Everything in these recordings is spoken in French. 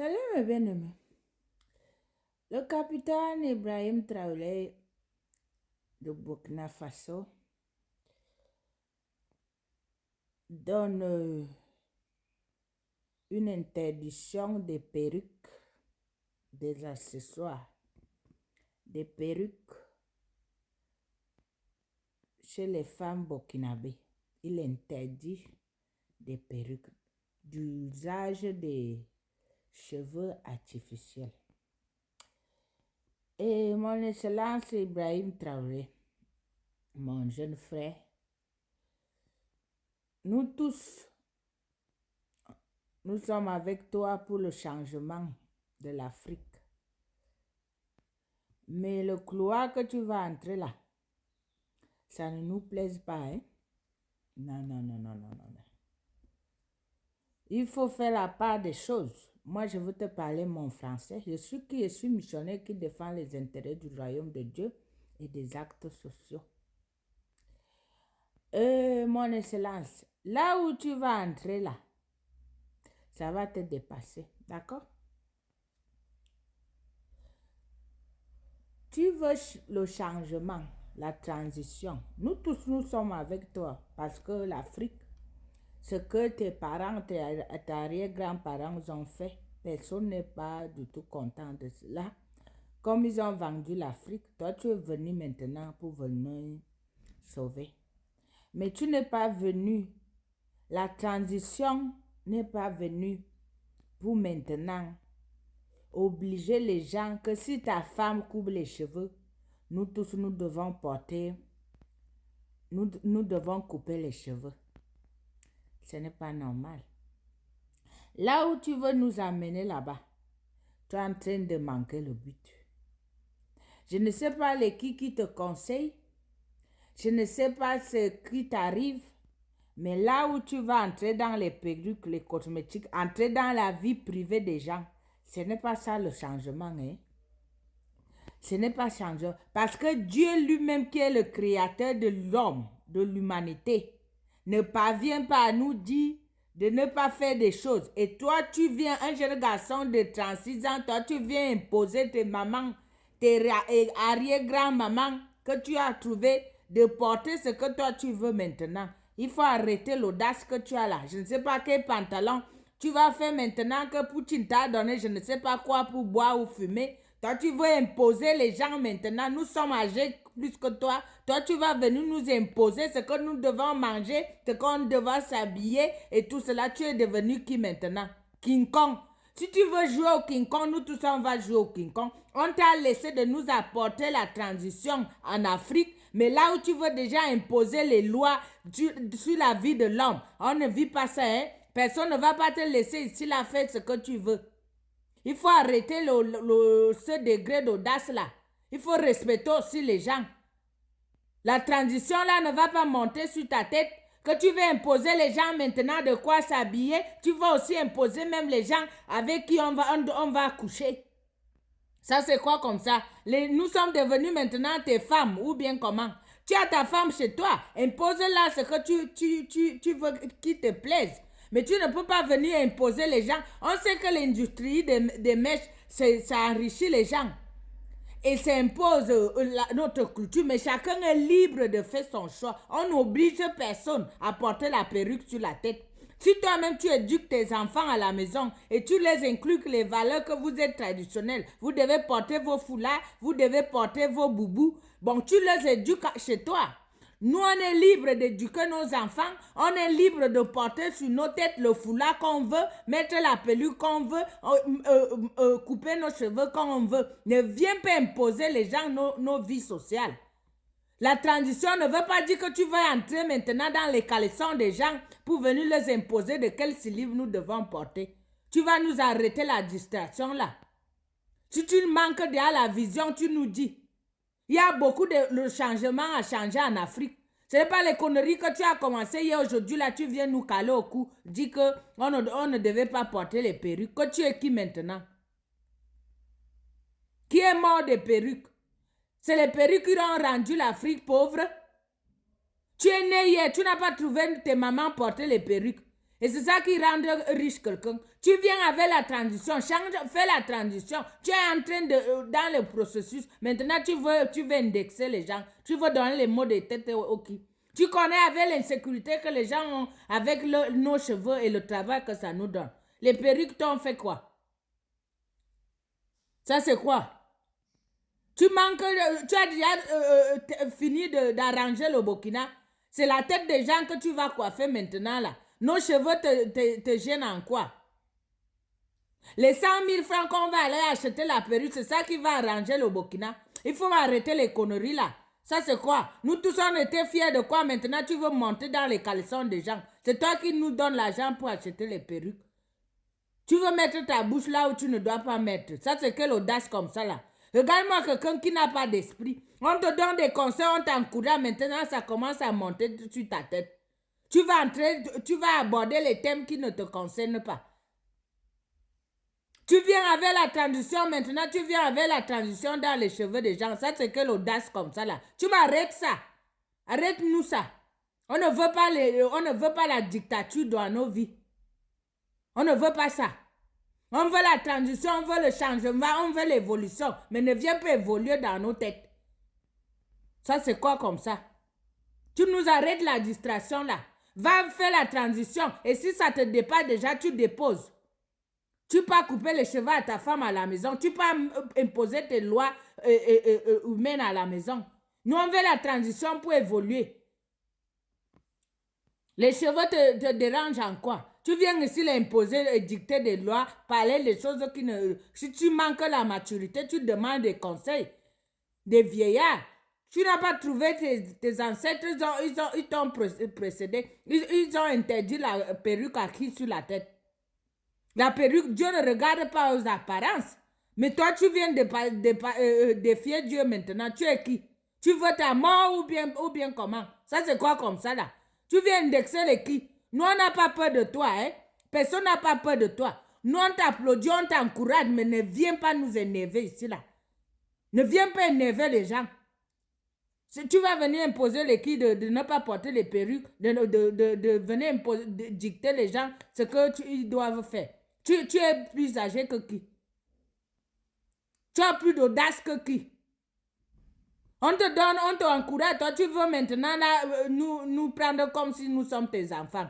Salut mes bien-aimés. Le capitaine Ibrahim Traoré de Burkina Faso donne une interdiction des perruques, des accessoires, des perruques chez les femmes burkinabées. Il interdit des perruques, d'usage des cheveux artificiels. Et mon excellence Ibrahim Traoré, mon jeune frère, nous tous, nous sommes avec toi pour le changement de l'Afrique. Mais le couloir que tu vas entrer là, ça ne nous plaise pas, hein? Non. Il faut faire la part des choses. Moi, je veux te parler mon français. Je suis missionnaire qui défend les intérêts du royaume de Dieu et des actes sociaux. Mon excellence, là où tu vas entrer là, ça va te dépasser, d'accord? Tu veux le changement, la transition. Nous tous, nous sommes avec toi parce que l'Afrique, ce que tes parents, tes arrière-grands-parents ont fait, personne n'est pas du tout content de cela. Comme ils ont vendu l'Afrique, toi tu es venu maintenant pour venir sauver. Mais tu n'es pas venu. La transition n'est pas venue pour maintenant obliger les gens que si ta femme coupe les cheveux, nous tous nous devons porter, nous devons couper les cheveux. Ce n'est pas normal. Là où tu veux nous amener là-bas, tu es en train de manquer le but. Je ne sais pas qui te conseille, je ne sais pas ce qui t'arrive, mais là où tu vas entrer dans les perruques, les cosmétiques, entrer dans la vie privée des gens, ce n'est pas ça le changement, hein? Ce n'est pas changement. Parce que Dieu lui-même qui est le créateur de l'homme, de l'humanité, ne parvient pas à nous dire de ne pas faire des choses. Et toi, tu viens, un jeune garçon de 36 ans, toi, tu viens imposer tes mamans, tes arrière-grand-mamans que tu as trouvé de porter ce que toi, tu veux maintenant. Il faut arrêter l'audace que tu as là. Je ne sais pas quel pantalon tu vas faire maintenant que Poutine t'a donné, je ne sais pas quoi pour boire ou fumer. Toi, tu veux imposer les gens maintenant. Nous sommes âgés plus que toi. Toi, tu vas venir nous imposer ce que nous devons manger, ce qu'on doit s'habiller et tout cela. Tu es devenu qui maintenant? King Kong. Si tu veux jouer au King Kong, nous tous on va jouer au King Kong. On t'a laissé de nous apporter la transition en Afrique, mais là où tu veux déjà imposer les lois sur la vie de l'homme, on ne vit pas ça, hein? Personne ne va pas te laisser ici là faire ce que tu veux. Il faut arrêter ce degré d'audace là. Il faut respecter aussi les gens. La transition là ne va pas monter sur ta tête. Que tu veux imposer les gens maintenant de quoi s'habiller, tu vas aussi imposer même les gens avec qui on va coucher. Ça c'est quoi comme ça? Nous sommes devenus maintenant tes femmes ou bien comment? Tu as ta femme chez toi, impose-la ce que tu veux qui te plaise. Mais tu ne peux pas venir imposer les gens. On sait que l'industrie des mèches, ça enrichit les gens. Et ça impose notre culture. Mais chacun est libre de faire son choix. On n'oblige personne à porter la perruque sur la tête. Si toi-même tu éduques tes enfants à la maison et tu les inculques les valeurs que vous êtes traditionnelles, vous devez porter vos foulards, vous devez porter vos boubous. Bon, tu les éduques chez toi. Nous, on est libre d'éduquer nos enfants. On est libre de porter sur nos têtes le foulard qu'on veut, mettre la peluche qu'on veut, couper nos cheveux comme on veut. Ne viens pas imposer les gens nos vies sociales. La transition ne veut pas dire que tu vas entrer maintenant dans les caleçons des gens pour venir les imposer de quel cilibre nous devons porter. Tu vas nous arrêter la distraction là. Si tu manques de la vision, tu nous dis. Il y a beaucoup de changements à changer en Afrique. Ce n'est pas les conneries que tu as commencé hier aujourd'hui, là, tu viens nous caler au cou. Dis qu'on ne devait pas porter les perruques. Que tu es qui maintenant? Qui est mort des perruques? C'est les perruques qui ont rendu l'Afrique pauvre. Tu es né hier, tu n'as pas trouvé tes mamans porter les perruques. Et c'est ça qui rend riche quelqu'un. Tu viens avec la transition, fais la transition. Tu es en train de, dans le processus. Maintenant, tu veux indexer les gens. Tu veux donner les mots de tête au qui. Tu connais avec l'insécurité que les gens ont avec nos cheveux et le travail que ça nous donne. Les perruques t'ont fait quoi? Ça, c'est quoi? Tu as déjà fini d'arranger le Burkina. C'est la tête des gens que tu vas coiffer maintenant là. Nos cheveux te gênent en quoi? Les 100 000 francs qu'on va aller acheter la perruque, c'est ça qui va arranger le Burkina. Il faut arrêter les conneries là. Ça c'est quoi? Nous tous on était fiers de quoi? Maintenant tu veux monter dans les caleçons des gens. C'est toi qui nous donnes l'argent pour acheter les perruques. Tu veux mettre ta bouche là où tu ne dois pas mettre. Ça c'est quelle audace comme ça là. Regarde-moi quelqu'un qui n'a pas d'esprit. On te donne des conseils, on t'encourage. Maintenant, ça commence à monter sur ta tête. Tu vas aborder les thèmes qui ne te concernent pas. Tu viens avec la transition, maintenant tu viens avec la transition dans les cheveux des gens. Ça, c'est quelle audace comme ça là. Tu m'arrêtes ça. Arrête-nous ça. On ne veut pas la dictature dans nos vies. On ne veut pas ça. On veut la transition, on veut le changement, on veut l'évolution. Mais ne viens pas évoluer dans nos têtes. Ça, c'est quoi comme ça? Tu nous arrêtes la distraction là. Va faire la transition. Et si ça te dépasse déjà, tu déposes. Tu peux couper les cheveux à ta femme à la maison. Tu peux imposer tes lois humaines à la maison. Nous, on veut la transition pour évoluer. Les cheveux te dérangent en quoi? Tu viens ici l'imposer, dicter des lois, parler des choses qui ne... Si tu manques la maturité, tu demandes des conseils. Des vieillards. Tu n'as pas trouvé tes ancêtres, ils t'ont précédé. Ils ont interdit la perruque acquise sur la tête. La perruque, Dieu ne regarde pas aux apparences. Mais toi, tu viens défier Dieu maintenant. Tu es qui? Tu veux ta mort ou bien comment? Ça, c'est quoi comme ça là? Tu viens indexer les qui? Nous, on n'a pas peur de toi. Hein? Personne n'a pas peur de toi. Nous, on t'applaudit, on t'encourage, mais ne viens pas nous énerver ici là. Ne viens pas énerver les gens. Si tu vas venir imposer les qui de ne pas porter les perruques, de venir imposer, dicter les gens ce qu'ils doivent faire. Tu es plus âgé que qui? Tu as plus d'audace que qui? On te donne, on t'encourage. Toi, tu veux maintenant là, nous prendre comme si nous sommes tes enfants.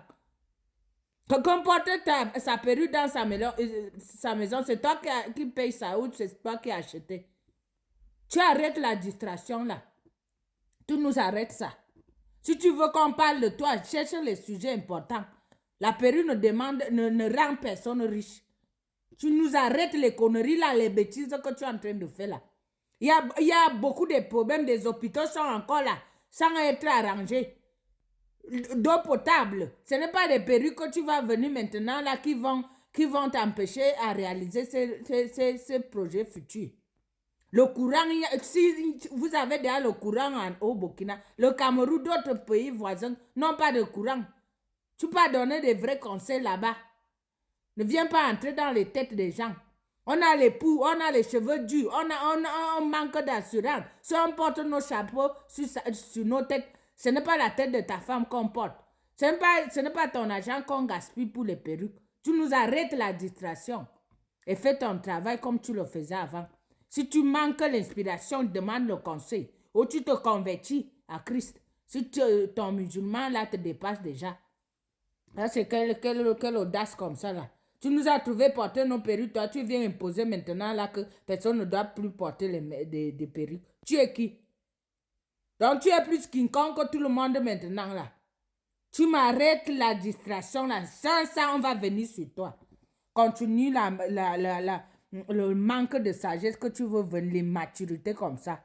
Quelqu'un porte sa perruque dans sa maison, c'est toi qui paye ça ou c'est toi qui as acheté. Tu arrêtes la distraction là. Tu nous arrêtes ça. Si tu veux qu'on parle de toi, cherche les sujets importants. La perruque ne rend personne riche. Tu nous arrêtes les conneries là, les bêtises que tu es en train de faire là. Il y a beaucoup de problèmes, des hôpitaux sont encore là, sans être arrangés. D'eau potable, ce n'est pas des perruques que tu vas venir maintenant là qui vont t'empêcher à réaliser ces projets futurs. Le courant, si vous avez déjà le courant au Burkina, le Cameroun, d'autres pays voisins n'ont pas de courant. Tu peux donner des vrais conseils là-bas. Ne viens pas entrer dans les têtes des gens. On a les poux, on a les cheveux durs, on manque d'assurance. Si on porte nos chapeaux sur nos têtes, ce n'est pas la tête de ta femme qu'on porte. Ce n'est pas ton argent qu'on gaspille pour les perruques. Tu nous arrêtes la distraction et fais ton travail comme tu le faisais avant. Si tu manques l'inspiration, demande le conseil. Ou tu te convertis à Christ. Si ton musulman là te dépasse déjà. Là, c'est quelle audace comme ça là. Tu nous as trouvé porter nos perruques. Toi, tu viens imposer maintenant là que personne ne doit plus porter des perruques. Tu es qui? Donc, tu es plus King Kong que tout le monde maintenant là. Tu m'arrêtes la distraction là. Sans ça, on va venir sur toi. Continue le manque de sagesse que tu veux venir, l'immaturité comme ça.